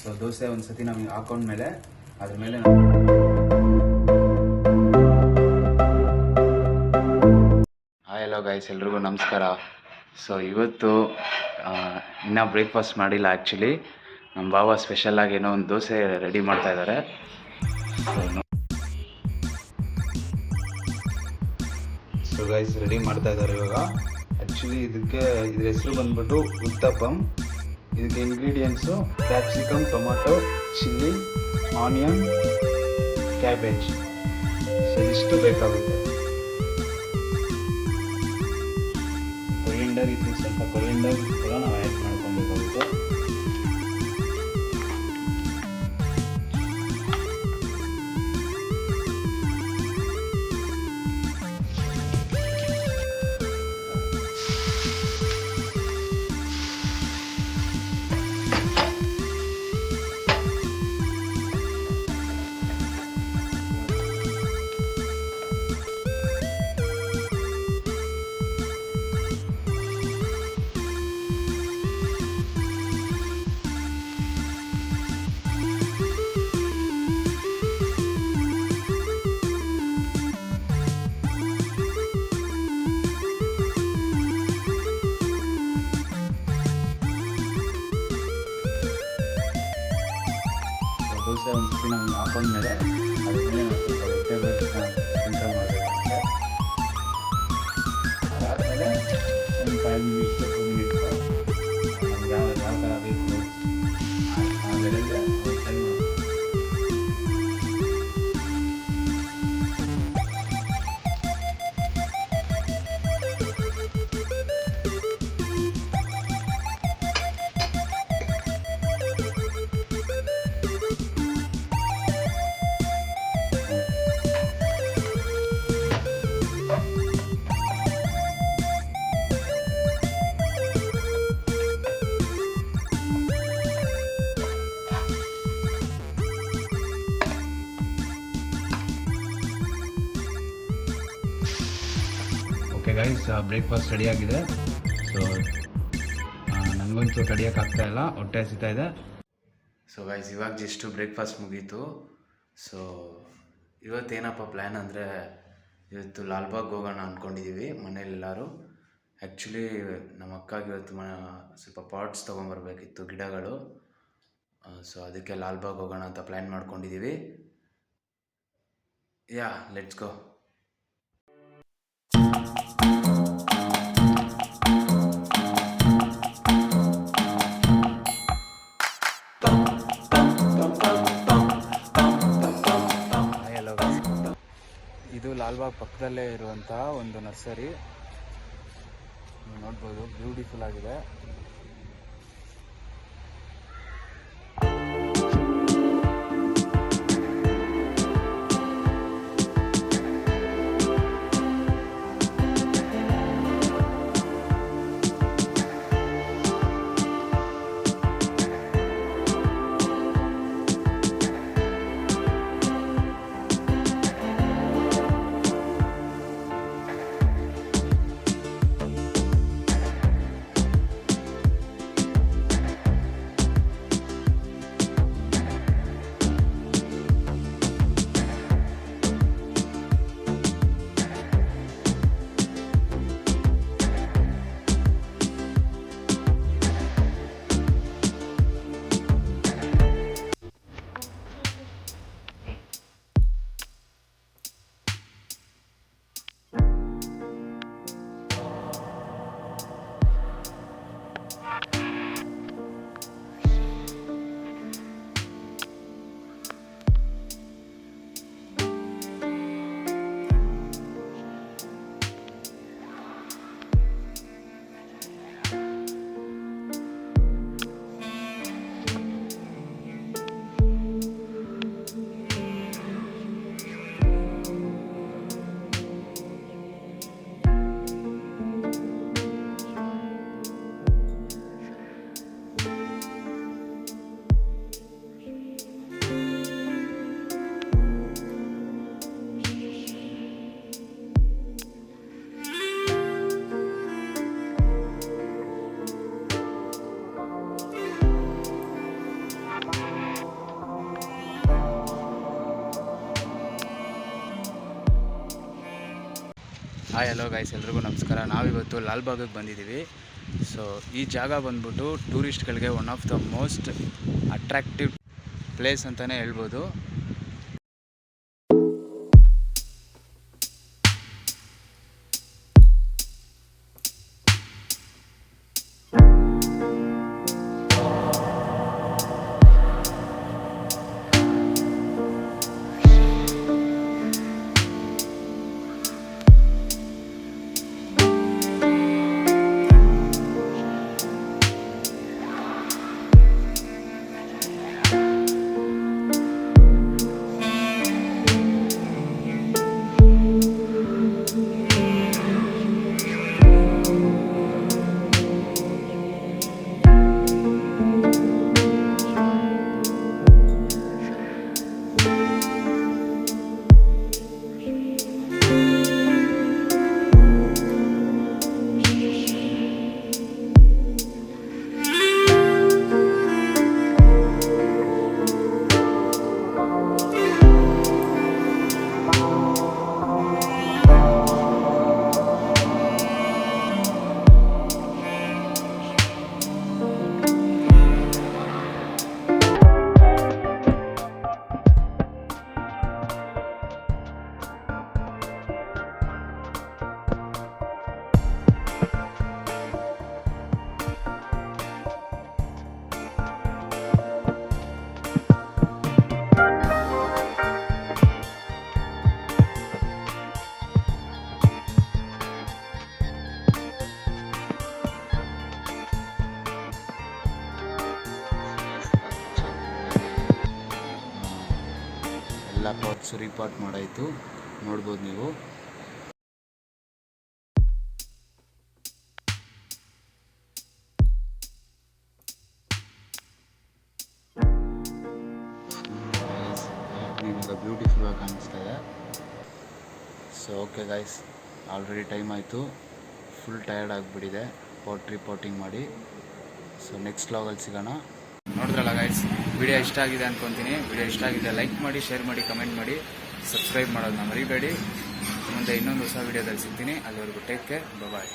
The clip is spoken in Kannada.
ಸೊ ದೋಸೆ ಒಂದ್ಸತಿ ನಮಗೆ ಹಾಕೊಂಡ್ಮೇಲೆ ಅದ್ರ ಮೇಲೆ ಹಾಯ್ ಹಲೋ ಗೈಸ್, ಎಲ್ರಿಗೂ ನಮಸ್ಕಾರ. ಸೊ ಇವತ್ತು ಇನ್ನೂ ಬ್ರೇಕ್ಫಾಸ್ಟ್ ಮಾಡಿಲ್ಲ. ಆ್ಯಕ್ಚುಲಿ ನಮ್ಮ ಬಾಬಾ ಸ್ಪೆಷಲಾಗಿ ಏನೋ ಒಂದು ದೋಸೆ ರೆಡಿ ಮಾಡ್ತಾ ಇದ್ದಾರೆ. ಸೊ ಗೈಸ್ ರೆಡಿ ಮಾಡ್ತಾ ಇದ್ದಾರೆ ಇವಾಗ. ಆ್ಯಕ್ಚುಲಿ ಇದ್ರ ಹೆಸರು ಬಂದ್ಬಿಟ್ಟು ಉತ್ತಪ್ಪಂ. ಇದಕ್ಕೆ ingredients capsicum, tomato, chilli, onion, cabbage. So ಇದಿಷ್ಟು ಬೇಕಾಗುತ್ತೆ. ಕೊರಿಯಂಡರ್ ಇದು ಸ್ವಲ್ಪ ಕೊರಿಯಂಡರ್ ಕೂಡ ನಾವು ಆ್ಯಡ್ ಮಾಡ್ಕೊಬೇಕಾಗುತ್ತೆ. ದೋಸೆ ಒಂದ್ಸತಿ ನಾವು ಹಾಕೊಂಡ್ಮೇಲೆ ಅದ್ರ ಮೇಲೆ ನಾವು ಸ್ವಲ್ಪ ವೆಜಿಟೇಬಲ್ಸ್ನ ಸ್ಪ್ರಿಂಕಲ್ ಮಾಡಬೇಕಾಗುತ್ತೆ. ಅದಾದಮೇಲೆ ಒಂದು 5 ಮಿನಿಟ್ಸ್ 2 ಮಿನಿಟ್ಸ್ ನಮ್ಗೆ ಯಾವ ಥರ ಬೇಕು ಆಮೇಲೆ ಓಕೆ ಗೈಸ್, ಬ್ರೇಕ್ಫಾಸ್ಟ್ ರೆಡಿಯಾಗಿದೆ. ಸೊ ನನಗಂತೂ ತಡಿಯೋಕ್ಕಾಗ್ತಾ ಇಲ್ಲ, ಹೊಟ್ಟೆ ಹಸಿತಾ ಇದೆ. ಸೊ ಗೈಸ್ ಇವಾಗ ಜಸ್ಟ್ ಬ್ರೇಕ್ಫಾಸ್ಟ್ ಮುಗೀತು. ಸೊ ಇವತ್ತೇನಪ್ಪ ಪ್ಲ್ಯಾನ್ ಅಂದರೆ, ಇವತ್ತು ಲಾಲ್ಬಾಗ್ ಹೋಗೋಣ ಅಂದ್ಕೊಂಡಿದ್ದೀವಿ ಮನೇಲೆಲ್ಲರೂ. ಆ್ಯಕ್ಚುಲಿ ನಮ್ಮ ಅಕ್ಕಾಗಿ ಇವತ್ತು ಸ್ವಲ್ಪ ಪಾಟ್ಸ್ ತೊಗೊಂಬರ್ಬೇಕಿತ್ತು, ಗಿಡಗಳು. ಸೊ ಅದಕ್ಕೆ ಲಾಲ್ಬಾಗ್ ಹೋಗೋಣ ಅಂತ ಪ್ಲ್ಯಾನ್ ಮಾಡ್ಕೊಂಡಿದ್ದೀವಿ. Yeah let's go. ಇದು ಲಾಲ್ಬಾಗ್ ಪಕ್ಕದಲ್ಲೇ ಇರುವಂತಹ ಒಂದು ನರ್ಸರಿ. ನೀವು ನೋಡ್ಬೋದು, ಬ್ಯೂಟಿಫುಲ್ ಆಗಿದೆ. ಹಾಯ್ ಹಲೋ ಗೈಸ್, ಎಲ್ರಿಗೂ ನಮಸ್ಕಾರ. ನಾವಿವತ್ತು ಲಾಲ್ಬಾಗಿಗೆ ಬಂದಿದ್ದೀವಿ. ಸೊ ಈ ಜಾಗ ಬಂದ್ಬಿಟ್ಟು ಟೂರಿಸ್ಟ್ಗಳಿಗೆ one of the most attractive place ಅಂತಲೇ ಹೇಳ್ಬೋದು. ಎಲ್ಲ ಪಾರ್ಟ್ಸು ರೀಪಾರ್ಟ್ ಮಾಡಾಯಿತು, ನೋಡ್ಬೋದು ನೀವು. ನಿಮಗೆ ಬ್ಯೂಟಿಫುಲ್ ಆಗಿ ಕಾಣಿಸ್ತಾ ಇದೆ. So okay guys, already time ಆಯಿತು, ಫುಲ್ ಟಯರ್ಡ್ ಆಗಿಬಿಟ್ಟಿದೆ ರಿಪೋರ್ಟಿಂಗ್ ಮಾಡಿ. ಸೊ ನೆಕ್ಸ್ಟ್ ವ್ಲಾಗಲ್ಲಿ ಸಿಗೋಣ. ನೋಡಿದ್ರಲ್ಲ ಗೈಸ್, ವಿಡಿಯೋ ಇಷ್ಟ ಆಗಿದೆ ಅಂದ್ಕೊತೀನಿ. ವಿಡಿಯೋ ಇಷ್ಟ ಆಗಿದೆ ಲೈಕ್ ಮಾಡಿ, ಶೇರ್ ಮಾಡಿ, ಕಮೆಂಟ್ ಮಾಡಿ, ಸಬ್ಸ್ಕ್ರೈಬ್ ಮಾಡೋದನ್ನ ಮರಿಬೇಡಿ. ಮುಂದೆ ಇನ್ನೊಂದು ಹೊಸ ವಿಡಿಯೋದಲ್ಲಿ ಸಿಗ್ತೀನಿ. ಅಲ್ಲಿವರೆಗೂ ಟೇಕ್ ಕೇರ್, ಬಾಯ್.